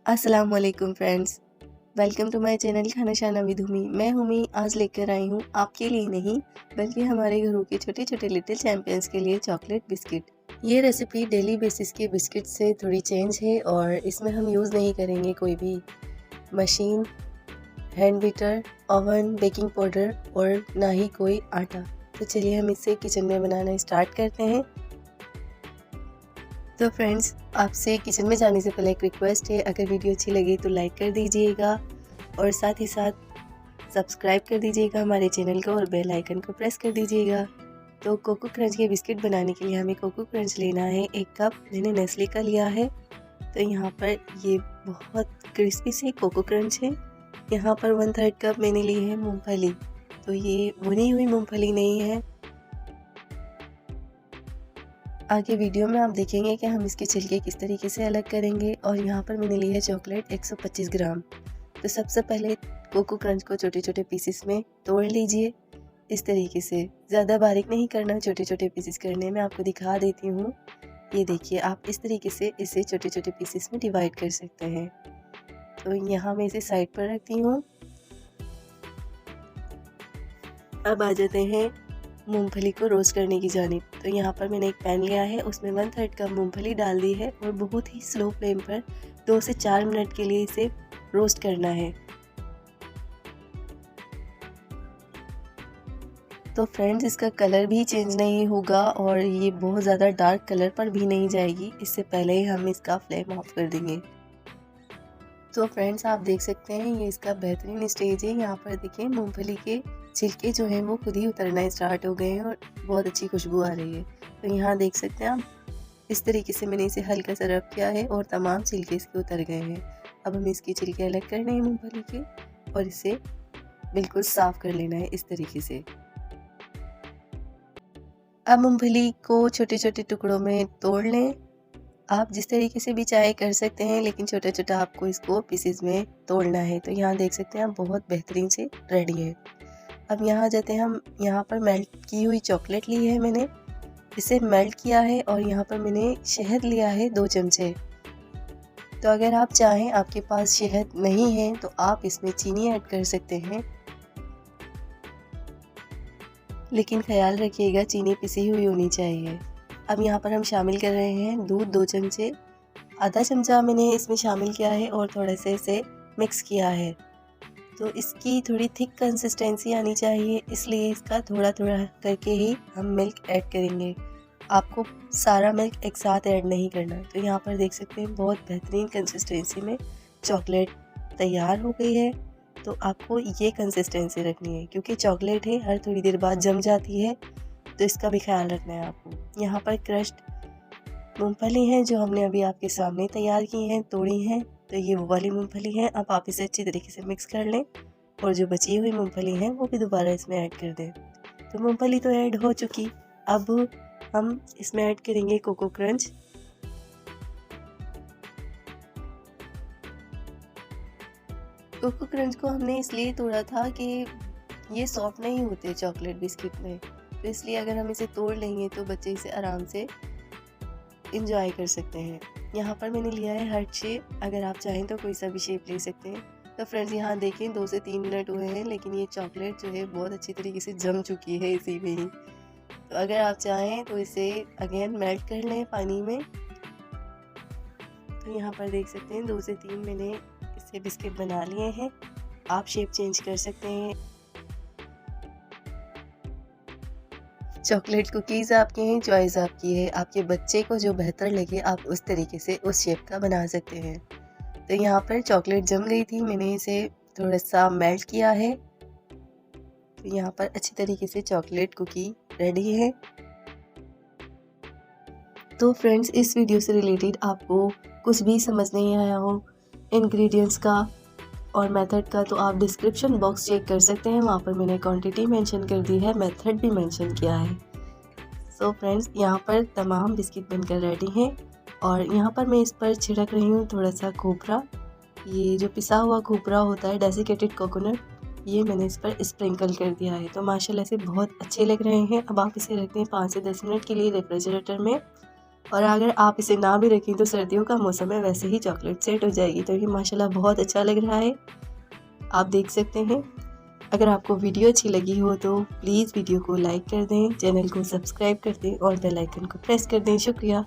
अस्सलाम वालेकुम friends, welcome to my channel Khana Shana with Homi. मैं हुमी आज लेकर आई हूँ आपके लिए नहीं बल्कि हमारे घरों के छोटे छोटे लिटिल चैम्पियंस के लिए चॉकलेट बिस्किट। ये रेसिपी डेली बेसिस के बिस्किट से थोड़ी चेंज है और इसमें हम यूज़ नहीं करेंगे कोई भी machine, hand beater, oven, baking powder और ना ही कोई आटा। तो चलिए हम इसे किचन में बनाना स्टार्ट करते हैं। तो फ्रेंड्स, आपसे किचन में जाने से पहले एक रिक्वेस्ट है, अगर वीडियो अच्छी लगे तो लाइक कर दीजिएगा और साथ ही साथ सब्सक्राइब कर दीजिएगा हमारे चैनल को और बेल आइकन को प्रेस कर दीजिएगा। तो कोको क्रंच के बिस्किट बनाने के लिए हमें कोको क्रंच लेना है। 1 कप मैंने नेस्ले का लिया है। तो यहाँ पर ये बहुत क्रिस्पी से कोको क्रंच है। यहाँ पर 1/3 कप मैंने ली है मूँगफली। तो ये भुनी हुई मूँगफली नहीं है। आगे वीडियो में आप देखेंगे कि हम इसके छिलके किस तरीके से अलग करेंगे। और यहाँ पर मैंने ली है चॉकलेट 125 ग्राम। तो सबसे पहले कोको क्रंच को छोटे छोटे पीसेस में तोड़ लीजिए इस तरीके से। ज़्यादा बारीक नहीं करना, छोटे छोटे पीसेस करने में आपको दिखा देती हूँ। ये देखिए, आप इस तरीके से इसे छोटे छोटे पीसेस में डिवाइड कर सकते हैं। तो यहाँ मैं इसे साइड पर रखती हूँ। अब आ जाते हैं मूंगफली को रोस्ट करने की जानिब। तो यहाँ पर मैंने एक पैन लिया है, उसमें 1/3 कप मूंगफली डाल दी है और बहुत ही स्लो फ्लेम पर 2 से 4 मिनट के लिए इसे रोस्ट करना है। तो फ्रेंड्स, इसका कलर भी चेंज नहीं होगा और ये बहुत ज़्यादा डार्क कलर पर भी नहीं जाएगी। इससे पहले ही हम इसका फ्लेम ऑफ कर देंगे। तो फ्रेंड्स, आप देख सकते हैं ये इसका बेहतरीन स्टेज है। यहाँ पर देखिए मूंगफली के छिलके जो हैं वो खुद ही उतरना स्टार्ट हो गए हैं और बहुत अच्छी खुशबू आ रही है। तो यहाँ देख सकते हैं आप, इस तरीके से मैंने इसे हल्का सा रब किया है और तमाम छिलके इसके उतर गए हैं। अब हमें इसके छिलके अलग करने हैं मूंगफली के और इसे बिल्कुल साफ कर लेना है इस तरीके से। अब मूंगफली को छोटे छोटे टुकड़ों में तोड़ लें। आप जिस तरीके से भी चाहे कर सकते हैं, लेकिन छोटा छोटा आपको इसको पीसेस में तोड़ना है। तो यहाँ देख सकते हैं आप, बहुत बेहतरीन से रेडी है। अब यहाँ जाते हैं हम, यहाँ पर मेल्ट की हुई चॉकलेट ली है मैंने, इसे मेल्ट किया है और यहाँ पर मैंने शहद लिया है 2 चमचे। तो अगर आप चाहें, आपके पास शहद नहीं है तो आप इसमें चीनी ऐड कर सकते हैं, लेकिन ख्याल रखिएगा चीनी पिसी हुई होनी चाहिए। अब यहाँ पर हम शामिल कर रहे हैं दूध 2 चमचे। आधा चमचा मैंने इसमें शामिल किया है और थोड़ा से इसे मिक्स किया है। तो इसकी थोड़ी थिक कंसिस्टेंसी आनी चाहिए, इसलिए इसका थोड़ा थोड़ा करके ही हम मिल्क ऐड करेंगे। आपको सारा मिल्क एक साथ ऐड नहीं करना। तो यहाँ पर देख सकते हैं बहुत बेहतरीन कंसिस्टेंसी में चॉकलेट तैयार हो गई है। तो आपको ये कंसिस्टेंसी रखनी है, क्योंकि चॉकलेट है, हर थोड़ी देर बाद जम जाती है, तो इसका भी ख्याल रखना है आपको। यहाँ पर क्रश्ड मूंगफली है जो हमने अभी आपके सामने तैयार की हैं, तोड़ी हैं। तो ये वो वाली मूंगफली है। अब आप इसे अच्छी तरीके से मिक्स कर लें और जो बची हुई मूंगफली है वो भी दोबारा इसमें ऐड कर दें। तो मूंगफली तो ऐड हो चुकी। अब हम इसमें ऐड करेंगे कोको क्रंच। कोको क्रंच को हमने इसलिए तोड़ा था कि ये सॉफ्ट नहीं होते चॉकलेट बिस्किट में, तो इसलिए अगर हम इसे तोड़ लेंगे तो बच्चे इसे आराम से इंजॉय कर सकते हैं। यहाँ पर मैंने लिया है हार्ट शेप, अगर आप चाहें तो कोई सा भी शेप ले सकते हैं। तो फ्रेंड्स, यहाँ देखें 2 से 3 मिनट हुए हैं, लेकिन ये चॉकलेट जो है बहुत अच्छी तरीके से जम चुकी है इसी में ही। तो अगर आप चाहें तो इसे अगेन मेल्ट कर लें पानी में। तो यहाँ पर देख सकते हैं 2 से 3 मैंने इससे बिस्किट बना लिए हैं। आप शेप चेंज कर सकते हैं। चॉकलेट कुकीज़ आपके हैं, चॉइस आपकी है। आपके बच्चे को जो बेहतर लगे आप उस तरीके से उस शेप का बना सकते हैं। तो यहाँ पर चॉकलेट जम गई थी, मैंने इसे थोड़ा सा मेल्ट किया है। तो यहाँ पर अच्छी तरीके से चॉकलेट कुकी रेडी है। तो फ्रेंड्स, इस वीडियो से रिलेटेड आपको कुछ भी समझ नहीं आया हो इंग्रेडिएंट्स का और मेथड का, तो आप डिस्क्रिप्शन बॉक्स चेक कर सकते हैं। वहाँ पर मैंने क्वांटिटी मेंशन कर दी है, मेथड भी मेंशन किया है। सो फ्रेंड्स, यहाँ पर तमाम बिस्किट बनकर रेडी हैं और यहाँ पर मैं इस पर छिड़क रही हूँ थोड़ा सा खोपरा। ये जो पिसा हुआ खोपरा होता है, डेसिकेटेड कोकोनट, ये मैंने इस पर स्प्रिंकल कर दिया है। तो माशाल्लाह से बहुत अच्छे लग रहे हैं। अब आप इसे रखते हैं 5 से 10 मिनट के लिए रेफ्रिजरेटर में और अगर आप इसे ना भी रखें तो सर्दियों का मौसम है, वैसे ही चॉकलेट सेट हो जाएगी। तो ये माशाल्लाह बहुत अच्छा लग रहा है, आप देख सकते हैं। अगर आपको वीडियो अच्छी लगी हो तो प्लीज़ वीडियो को लाइक कर दें, चैनल को सब्सक्राइब कर दें और बेल आइकन को प्रेस कर दें। शुक्रिया।